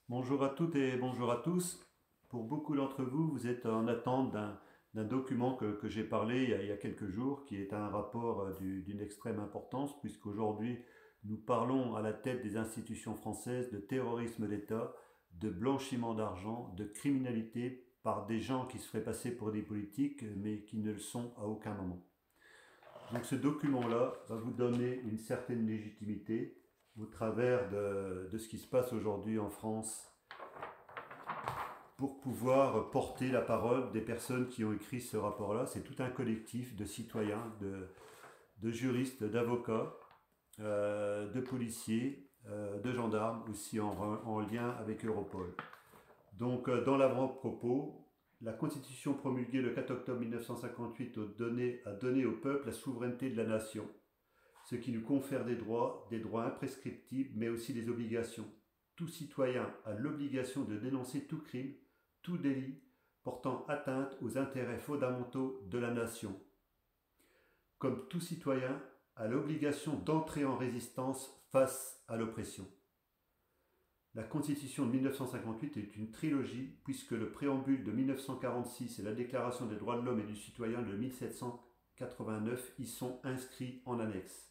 Bonjour à toutes et bonjour à tous. Pour beaucoup d'entre vous, vous êtes en attente d'un document que j'ai parlé il y a quelques jours, qui est un rapport d'une extrême importance, puisqu'aujourd'hui, nous parlons à la tête des institutions françaises de terrorisme d'État, de blanchiment d'argent, de criminalité par des gens qui se feraient passer pour des politiques, mais qui ne le sont à aucun moment. Donc ce document-là va vous donner une certaine légitimité au travers de ce qui se passe aujourd'hui en France pour pouvoir porter la parole des personnes qui ont écrit ce rapport-là. C'est tout un collectif de citoyens, de juristes, d'avocats, de policiers, de gendarmes, aussi en lien avec Europol. Donc, dans l'avant-propos, la Constitution promulguée le 4 octobre 1958 a donné au peuple la souveraineté de la nation, ce qui nous confère des droits imprescriptibles, mais aussi des obligations. Tout citoyen a l'obligation de dénoncer tout crime, tout délit portant atteinte aux intérêts fondamentaux de la nation. Comme tout citoyen a l'obligation d'entrer en résistance face à l'oppression. La Constitution de 1958 est une trilogie puisque le préambule de 1946 et la Déclaration des droits de l'homme et du citoyen de 1789 y sont inscrits en annexe.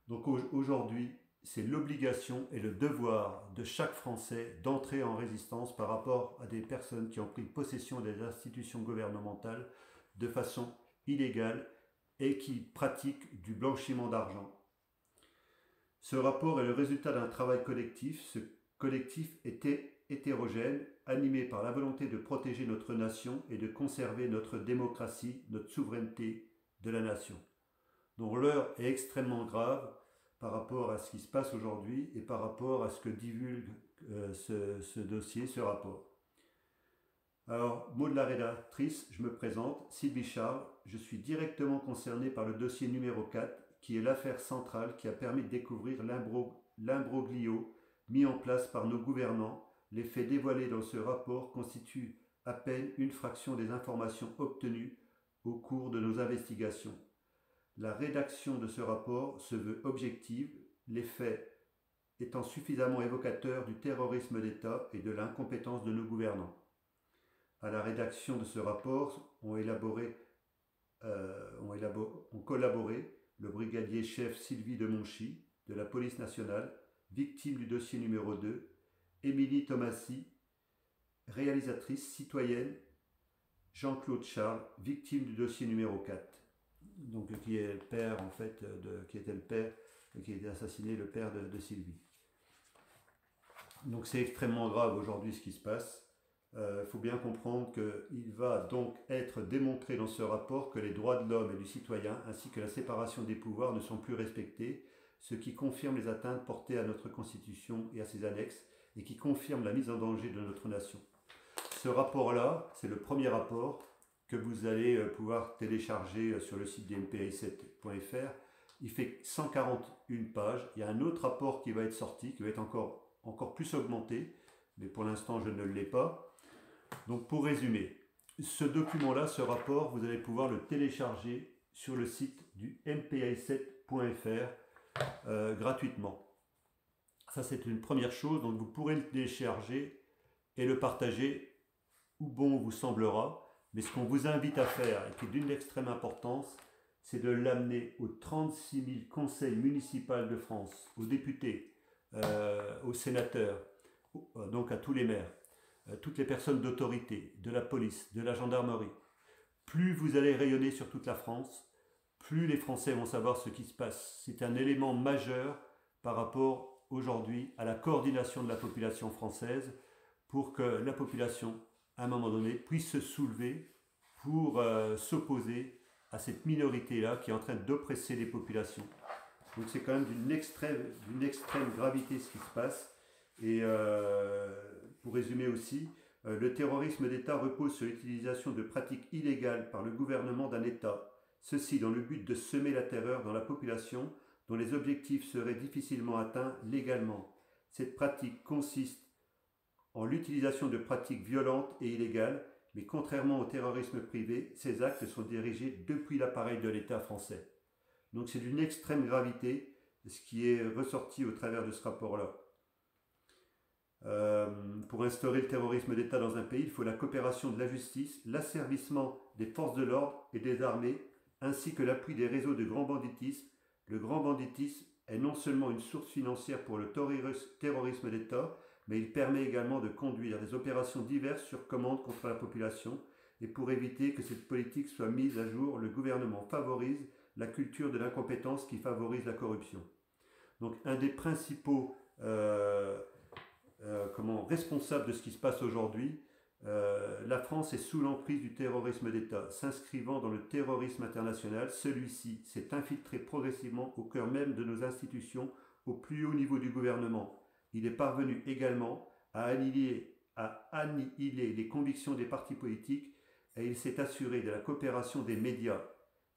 Donc aujourd'hui, c'est l'obligation et le devoir de chaque Français d'entrer en résistance par rapport à des personnes qui ont pris possession des institutions gouvernementales de façon illégale et qui pratiquent du blanchiment d'argent. Ce rapport est le résultat d'un travail collectif. Ce collectif était hétérogène, animé par la volonté de protéger notre nation et de conserver notre démocratie, notre souveraineté de la nation. Donc l'heure est extrêmement grave par rapport à ce qui se passe aujourd'hui et par rapport à ce que divulgue ce dossier, ce rapport. Alors, mot de la rédactrice, je me présente, Sylvie Charles, je suis directement concerné par le dossier numéro 4, qui est l'affaire centrale qui a permis de découvrir l'imbroglio mis en place par nos gouvernants. Les faits dévoilés dans ce rapport constituent à peine une fraction des informations obtenues au cours de nos investigations. La rédaction de ce rapport se veut objective, les faits étant suffisamment évocateurs du terrorisme d'État et de l'incompétence de nos gouvernants. À la rédaction de ce rapport ont collaboré le brigadier chef Sylvie de Monchy de la police nationale, victime du dossier numéro 2, Émilie Thomasy, réalisatrice citoyenne, Jean-Claude Charles, victime du dossier numéro 4. Donc qui est le père en fait qui était le père qui a été assassiné, le père de Sylvie. Donc c'est extrêmement grave aujourd'hui ce qui se passe. Il faut bien comprendre qu'il va donc être démontré dans ce rapport que les droits de l'homme et du citoyen ainsi que la séparation des pouvoirs ne sont plus respectés, ce qui confirme les atteintes portées à notre Constitution et à ses annexes et qui confirme la mise en danger de notre nation. Ce rapport-là, c'est le premier rapport que vous allez pouvoir télécharger sur le site dmpi7.fr. Il fait 141 pages. Il y a un autre rapport qui va être sorti, qui va être encore plus augmenté, mais pour l'instant je ne l'ai pas. Donc pour résumer, ce document-là, ce rapport, vous allez pouvoir le télécharger sur le site du mpi7.fr gratuitement. Ça c'est une première chose, donc vous pourrez le télécharger et le partager où bon vous semblera. Mais ce qu'on vous invite à faire, et qui est d'une extrême importance, c'est de l'amener aux 36 000 conseils municipaux de France, aux députés, aux sénateurs, donc à tous les maires, toutes les personnes d'autorité, de la police, de la gendarmerie. Plus vous allez rayonner sur toute la France, plus les Français vont savoir ce qui se passe. C'est un élément majeur par rapport aujourd'hui à la coordination de la population française pour que la population, à un moment donné, puisse se soulever pour s'opposer à cette minorité-là qui est en train d'oppresser les populations. Donc c'est quand même d'une extrême gravité ce qui se passe. Et pour résumer aussi, le terrorisme d'État repose sur l'utilisation de pratiques illégales par le gouvernement d'un État, ceci dans le but de semer la terreur dans la population dont les objectifs seraient difficilement atteints légalement. Cette pratique consiste en l'utilisation de pratiques violentes et illégales, mais contrairement au terrorisme privé, ces actes sont dirigés depuis l'appareil de l'État français. Donc c'est d'une extrême gravité ce qui est ressorti au travers de ce rapport-là. pour instaurer le terrorisme d'État dans un pays, il faut la coopération de la justice, l'asservissement des forces de l'ordre et des armées, ainsi que l'appui des réseaux de grand banditisme. Le grand banditisme est non seulement une source financière pour le terrorisme d'État, mais il permet également de conduire des opérations diverses sur commande contre la population. Et pour éviter que cette politique soit mise à jour, le gouvernement favorise la culture de l'incompétence qui favorise la corruption. Donc un des principaux responsables de ce qui se passe aujourd'hui, la France est sous l'emprise du terrorisme d'État. S'inscrivant dans le terrorisme international, celui-ci s'est infiltré progressivement au cœur même de nos institutions, au plus haut niveau du gouvernement. Il est parvenu également à annihiler les convictions des partis politiques et il s'est assuré de la coopération des médias.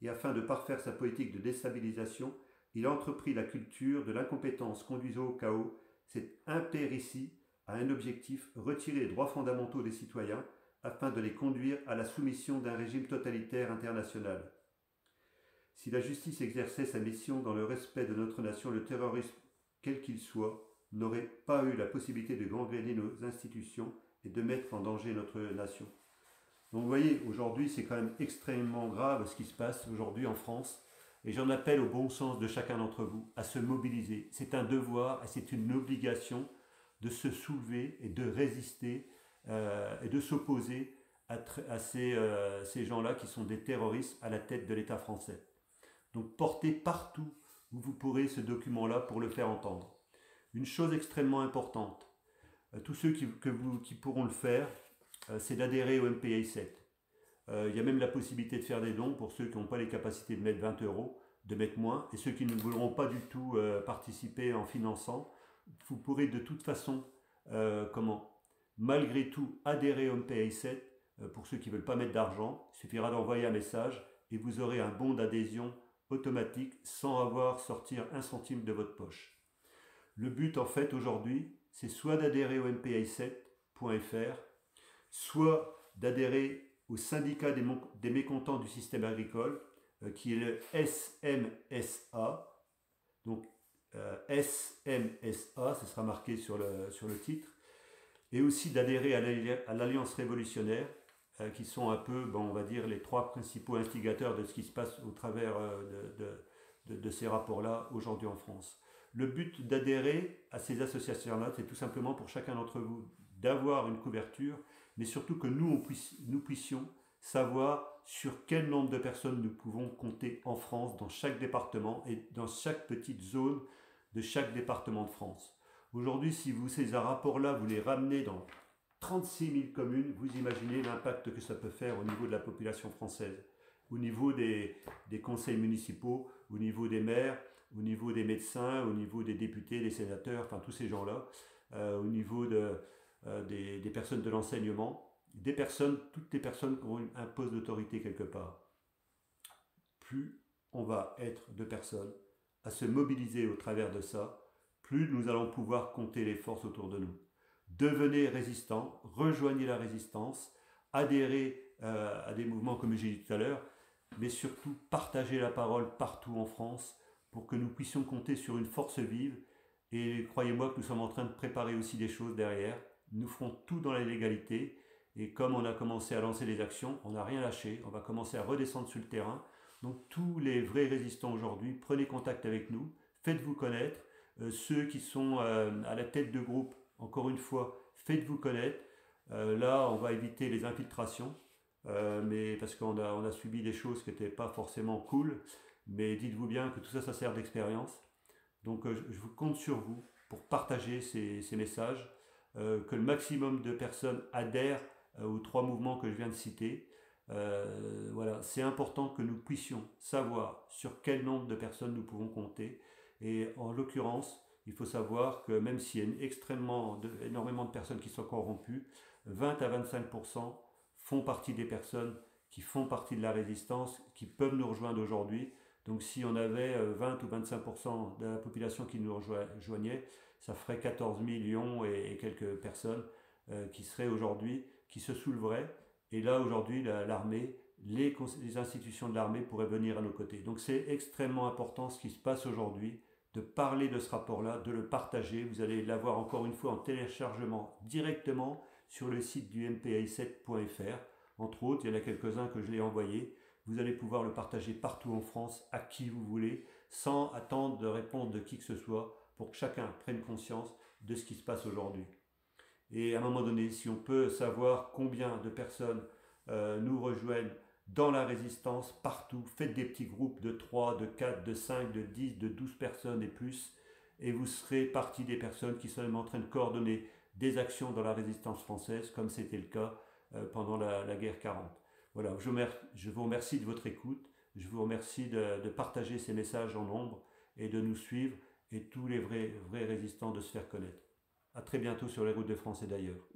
Et afin de parfaire sa politique de déstabilisation, il a entrepris la culture de l'incompétence conduisant au chaos. Cette impéritie a un objectif, retirer les droits fondamentaux des citoyens afin de les conduire à la soumission d'un régime totalitaire international. Si la justice exerçait sa mission dans le respect de notre nation, le terrorisme, quel qu'il soit, n'aurait pas eu la possibilité de gangréner nos institutions et de mettre en danger notre nation. Donc vous voyez, aujourd'hui c'est quand même extrêmement grave ce qui se passe aujourd'hui en France. Et j'en appelle au bon sens de chacun d'entre vous à se mobiliser. C'est un devoir et c'est une obligation de se soulever et de résister et de s'opposer à ces gens-là qui sont des terroristes à la tête de l'État français. Donc portez partout où vous pourrez ce document-là pour le faire entendre. Une chose extrêmement importante, tous ceux qui pourront le faire, c'est d'adhérer au MPI 7. Il y a même la possibilité de faire des dons pour ceux qui n'ont pas les capacités de mettre 20 €, de mettre moins, et ceux qui ne voudront pas du tout participer en finançant, vous pourrez de toute façon, malgré tout, adhérer au MPI 7 pour ceux qui ne veulent pas mettre d'argent. Il suffira d'envoyer un message et vous aurez un bon d'adhésion automatique sans avoir sortir un centime de votre poche. Le but en fait aujourd'hui, c'est soit d'adhérer au mpi7.fr, soit d'adhérer au syndicat des mécontents du système agricole, qui est le SMSA. Donc SMSA, ce sera marqué sur le titre, et aussi d'adhérer à l'Alliance révolutionnaire, qui sont un peu, on va dire, les trois principaux instigateurs de ce qui se passe au travers de ces rapports-là aujourd'hui en France. Le but d'adhérer à ces associations-là, c'est tout simplement pour chacun d'entre vous d'avoir une couverture, mais surtout que nous puissions savoir sur quel nombre de personnes nous pouvons compter en France, dans chaque département et dans chaque petite zone de chaque département de France. Aujourd'hui, si ces rapports-là, vous les ramenez dans 36 000 communes, vous imaginez l'impact que ça peut faire au niveau de la population française, au niveau des conseils municipaux, au niveau des maires, au niveau des médecins, au niveau des députés, des sénateurs, enfin tous ces gens-là, au niveau des personnes de l'enseignement, toutes les personnes qui ont un poste d'autorité quelque part. Plus on va être de personnes à se mobiliser au travers de ça, plus nous allons pouvoir compter les forces autour de nous. Devenez résistants, rejoignez la résistance, adhérez à des mouvements comme j'ai dit tout à l'heure, mais surtout partagez la parole partout en France pour que nous puissions compter sur une force vive. Et croyez-moi que nous sommes en train de préparer aussi des choses derrière. Nous ferons tout dans la légalité. Et comme on a commencé à lancer les actions, on n'a rien lâché. On va commencer à redescendre sur le terrain. Donc tous les vrais résistants aujourd'hui, prenez contact avec nous, faites-vous connaître. Ceux qui sont à la tête de groupe, encore une fois, faites-vous connaître. Là, on va éviter les infiltrations, mais parce qu'on a subi des choses qui n'étaient pas forcément cool. Mais dites-vous bien que tout ça, ça sert d'expérience. Donc je vous compte sur vous pour partager ces messages, que le maximum de personnes adhèrent aux trois mouvements que je viens de citer. Voilà, c'est important que nous puissions savoir sur quel nombre de personnes nous pouvons compter. Et en l'occurrence, il faut savoir que même s'il y a énormément de personnes qui sont corrompues, 20 à 25% font partie des personnes qui font partie de la résistance, qui peuvent nous rejoindre aujourd'hui. Donc si on avait 20 ou 25% de la population qui nous rejoignait, ça ferait 14 millions et quelques personnes qui seraient aujourd'hui, qui se souleveraient. Et là aujourd'hui, l'armée, les institutions de l'armée pourraient venir à nos côtés. Donc c'est extrêmement important ce qui se passe aujourd'hui de parler de ce rapport-là, de le partager. Vous allez l'avoir encore une fois en téléchargement directement sur le site du mpai7.fr. Entre autres, il y en a quelques-uns que je l'ai envoyés. Vous allez pouvoir le partager partout en France, à qui vous voulez, sans attendre de réponse de qui que ce soit, pour que chacun prenne conscience de ce qui se passe aujourd'hui. Et à un moment donné, si on peut savoir combien de personnes nous rejoignent dans la résistance, partout, faites des petits groupes de 3, de 4, de 5, de 10, de 12 personnes et plus, et vous serez partie des personnes qui sont en train de coordonner des actions dans la résistance française, comme c'était le cas pendant la guerre 40. Voilà, je vous remercie de votre écoute, je vous remercie de partager ces messages en nombre et de nous suivre, et tous les vrais résistants de se faire connaître. À très bientôt sur les routes de France et d'ailleurs.